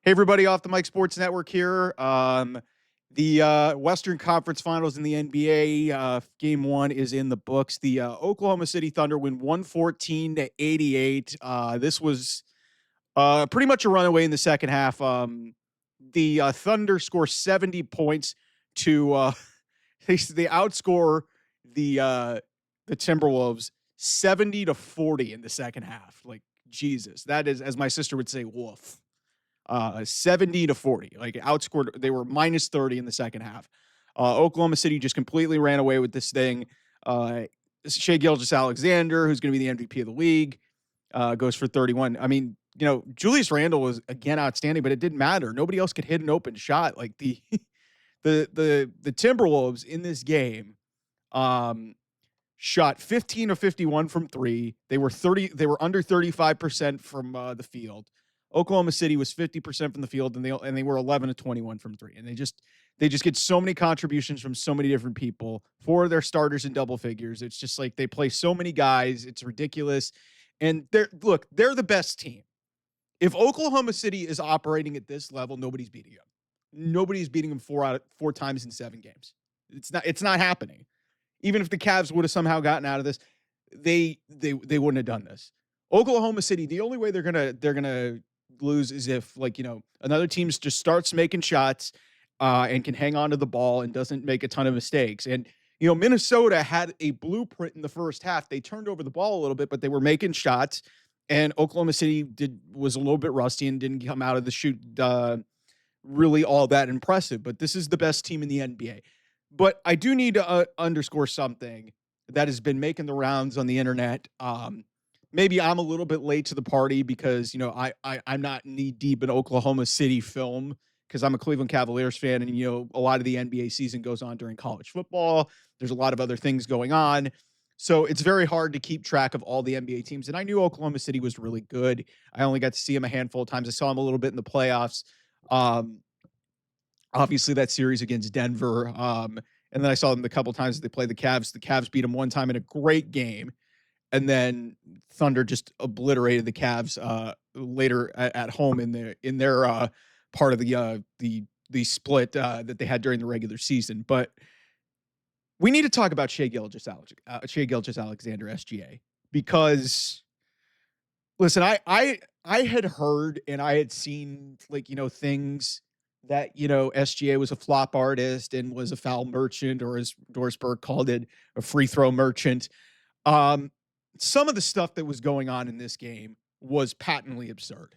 Hey, everybody, off the Mike Sports Network here. The Western Conference Finals in the NBA, game one is in the books. The Oklahoma City Thunder win 114-88. This was pretty much a runaway in the second half. The Thunder score 70 points to they outscore the Timberwolves 70-40 in the second half. Like, Jesus, that is, as my sister would say, woof. 70-40, like outscored. They were minus 30 in the second half. Oklahoma City just completely ran away with this thing. Shai Gilgeous-Alexander, who's going to be the MVP of the league, goes for 31. I mean, Julius Randle was again outstanding, but it didn't matter. Nobody else could hit an open shot. Like the the Timberwolves in this game shot 15 of 51 from three. They were under 35% from the field. Oklahoma City was 50% from the field, and they were 11 of 21 from three. And they just get so many contributions from so many different people. Four of their starters in double figures. It's just like they play so many guys. It's ridiculous. And they're the best team. If Oklahoma City is operating at this level, nobody's beating them. Nobody's beating them four times in 7 games. It's not happening. Even if the Cavs would have somehow gotten out of this, they wouldn't have done this. Oklahoma City, the only way they're gonna lose is if another team just starts making shots and can hang on to the ball and doesn't make a ton of mistakes. And Minnesota had a blueprint in the first half. They turned over the ball a little bit, but they were making shots. And Oklahoma City was a little bit rusty and didn't come out of the shoot really all that impressive. But this is the best team in the NBA. But I do need to underscore something that has been making the rounds on the internet. Maybe I'm a little bit late to the party because, I'm not knee deep in Oklahoma City film because I'm a Cleveland Cavaliers fan. And, a lot of the NBA season goes on during college football. There's a lot of other things going on. So it's very hard to keep track of all the NBA teams. And I knew Oklahoma City was really good. I only got to see them a handful of times. I saw them a little bit in the playoffs. Obviously, that series against Denver. And then I saw them a couple times they played the Cavs. The Cavs beat them one time in a great game. And then Thunder just obliterated the Cavs later at home in their part of the split that they had during the regular season. But we need to talk about Shai Gilgeous-Alexander, SGA, because listen, I had heard and I had seen things that SGA was a flop artist and was a foul merchant, or as Doris Burke called it, a free throw merchant. Some of the stuff that was going on in this game was patently absurd,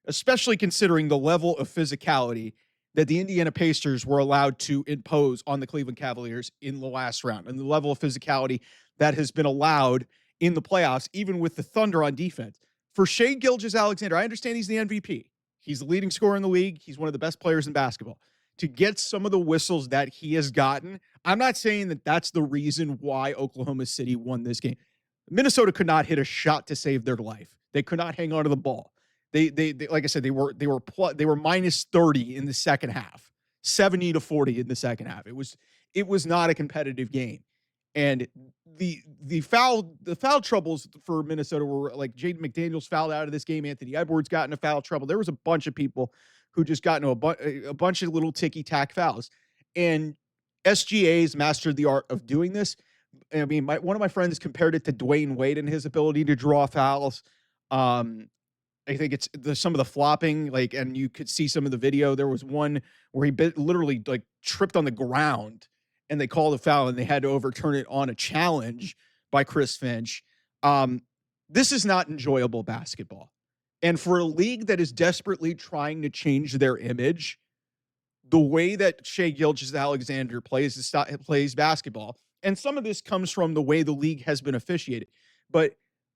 especially considering the level of physicality that the Indiana Pacers were allowed to impose on the Cleveland Cavaliers in the last round, and the level of physicality that has been allowed in the playoffs, even with the Thunder on defense. For Shai Gilgeous-Alexander, I understand he's the MVP. He's the leading scorer in the league. He's one of the best players in basketball. To get some of the whistles that he has gotten, I'm not saying that that's the reason why Oklahoma City won this game. Minnesota could not hit a shot to save their life. They could not hang on to the ball. They like I said, they were minus 30 in the second half, 70-40 in the second half. It was not a competitive game. And the foul troubles for Minnesota were like Jaden McDaniels fouled out of this game. Anthony Edwards got into foul trouble. There was a bunch of people who just got into a bunch of little ticky-tack fouls. And SGA's mastered the art of doing this. I mean, one of my friends compared it to Dwayne Wade and his ability to draw fouls. I think it's some of the flopping, and you could see some of the video. There was one where he literally tripped on the ground, and they called a foul, and they had to overturn it on a challenge by Chris Finch. This is not enjoyable basketball. And for a league that is desperately trying to change their image, the way that Shai Gilgeous-Alexander plays basketball, and some of this comes from the way the league has been officiated, but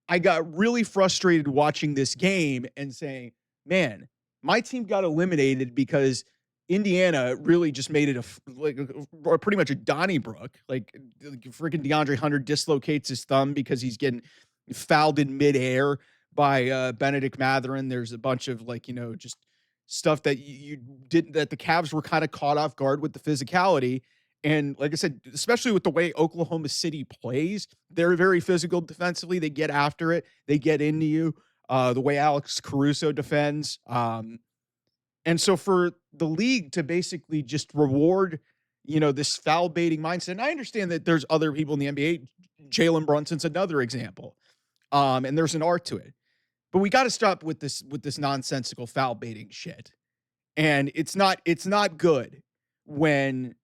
I got really frustrated watching this game and saying, man, my team got eliminated because Indiana really just made it pretty much a Donnybrook. Freaking DeAndre Hunter dislocates his thumb because he's getting fouled in midair by Benedict Mathurin. There's a bunch of just stuff that that the Cavs were kind of caught off guard with the physicality. And like I said, especially with the way Oklahoma City plays, they're very physical defensively. They get after it. They get into you. The way Alex Caruso defends. And so for the league to basically just reward, this foul baiting mindset, and I understand that there's other people in the NBA. Jalen Brunson's another example. And there's an art to it. But we got to stop with this nonsensical foul baiting shit. And it's not good when,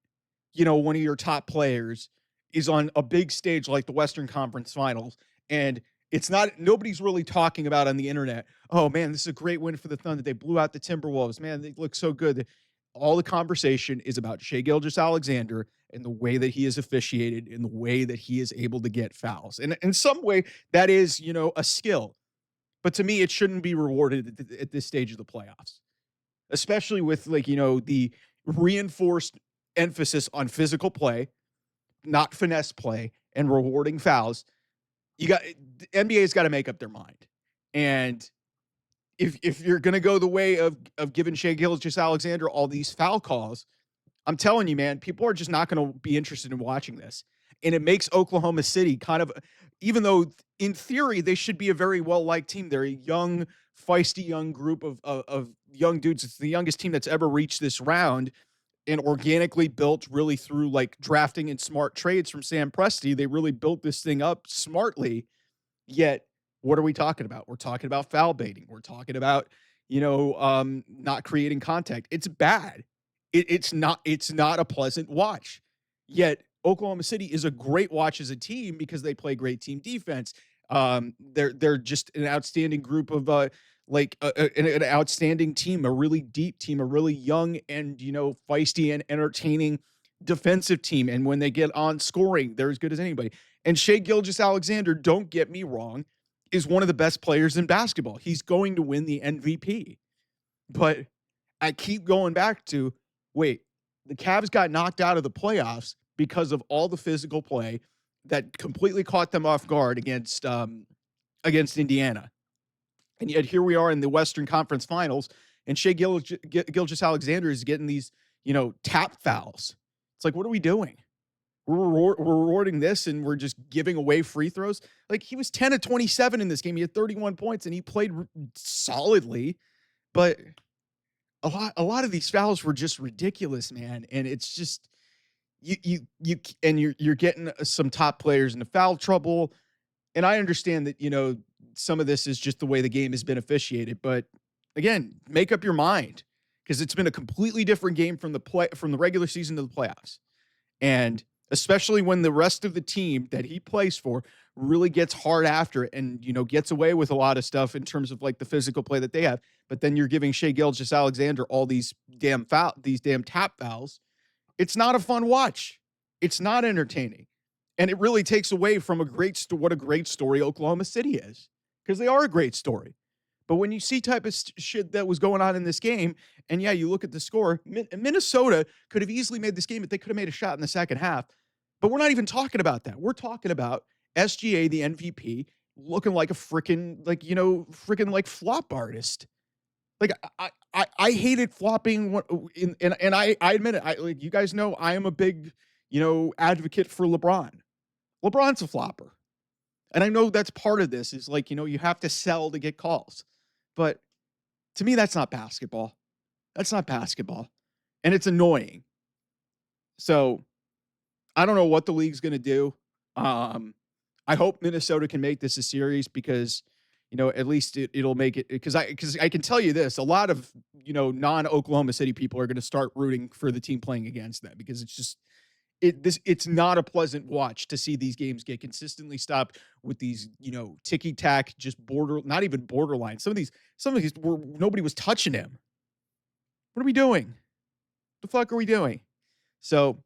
one of your top players is on a big stage like the Western Conference Finals, and it's not nobody's really talking about on the internet, "Oh, man, this is a great win for the Thunder. They blew out the Timberwolves. Man, they look so good." All the conversation is about Shai Gilgeous-Alexander and the way that he is officiated and the way that he is able to get fouls. And in some way, that is, a skill. But to me, it shouldn't be rewarded at this stage of the playoffs, especially with, like, the reinforced emphasis on physical play, not finesse play, and rewarding fouls. The NBA's got to make up their mind. And if you're going to go the way of giving Shai Gilgeous-Alexander all these foul calls, I'm telling you, man, people are just not going to be interested in watching this. And it makes Oklahoma City kind of, even though in theory they should be a very well-liked team, they're a young, feisty young group of young dudes. It's the youngest team that's ever reached this round, and organically built really through like drafting and smart trades from Sam Presti. They really built this thing up smartly. Yet, what are we talking about? We're talking about foul baiting. We're talking about, not creating contact. It's bad. It's not a pleasant watch. Yet Oklahoma City is a great watch as a team because they play great team defense. They're just an outstanding group of an outstanding team, a really deep team, a really young and feisty and entertaining defensive team. And when they get on scoring, they're as good as anybody. And Shai Gilgeous-Alexander, don't get me wrong, is one of the best players in basketball. He's going to win the MVP. But I keep going back to, wait, the Cavs got knocked out of the playoffs because of all the physical play that completely caught them off guard against Indiana. And yet here we are in the Western Conference Finals, and Shai Gilgeous-Alexander is getting these, tap fouls. It's like, what are we doing? We're rewarding this, and we're just giving away free throws. Like, he was 10 of 27 in this game. He had 31 points, and he played solidly. But a lot of these fouls were just ridiculous, man. And it's just you're getting some top players into foul trouble. And I understand that, some of this is just the way the game has been officiated. But again, make up your mind, because it's been a completely different game from the regular season to the playoffs. And especially when the rest of the team that he plays for really gets hard after it and, gets away with a lot of stuff in terms of like the physical play that they have. But then you're giving Shai Gilgeous-Alexander all these damn tap fouls. It's not a fun watch. It's not entertaining. And it really takes away from what a great story Oklahoma City is, because they are a great story. But when you see type of shit that was going on in this game, and yeah, you look at the score, Minnesota could have easily made this game if they could have made a shot in the second half. But we're not even talking about that. We're talking about SGA, the MVP, looking like a freaking like flop artist. Like, I hated flopping, and I admit it. Like, you guys know, I am a big, advocate for LeBron. LeBron's a flopper. And I know that's part of this is like, you have to sell to get calls. But to me, that's not basketball. That's not basketball. And it's annoying. So I don't know what the league's going to do. I hope Minnesota can make this a series, because, at least it'll make it, because I can tell you this, a lot of, non-Oklahoma City people are going to start rooting for the team playing against them, because it's just, it's not a pleasant watch to see these games get consistently stopped with these, ticky tack, just not even borderline. Some of these were, nobody was touching him. What are we doing? The fuck are we doing? So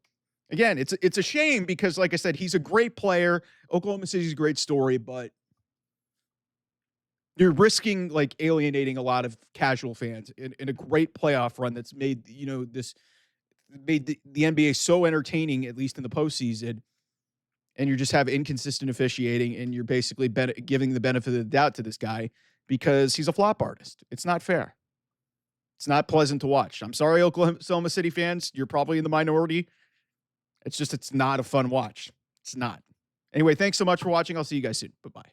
again, it's a shame, because like I said, he's a great player. Oklahoma City's a great story, but you're risking like alienating a lot of casual fans in a great playoff run that's made, made the NBA so entertaining, at least in the postseason. And you just have inconsistent officiating, and you're basically giving the benefit of the doubt to this guy because he's a flop artist. It's not fair. It's not pleasant to watch. I'm sorry, Oklahoma City fans. You're probably in the minority. It's not a fun watch. It's not. Anyway, thanks so much for watching. I'll see you guys soon. Bye-bye.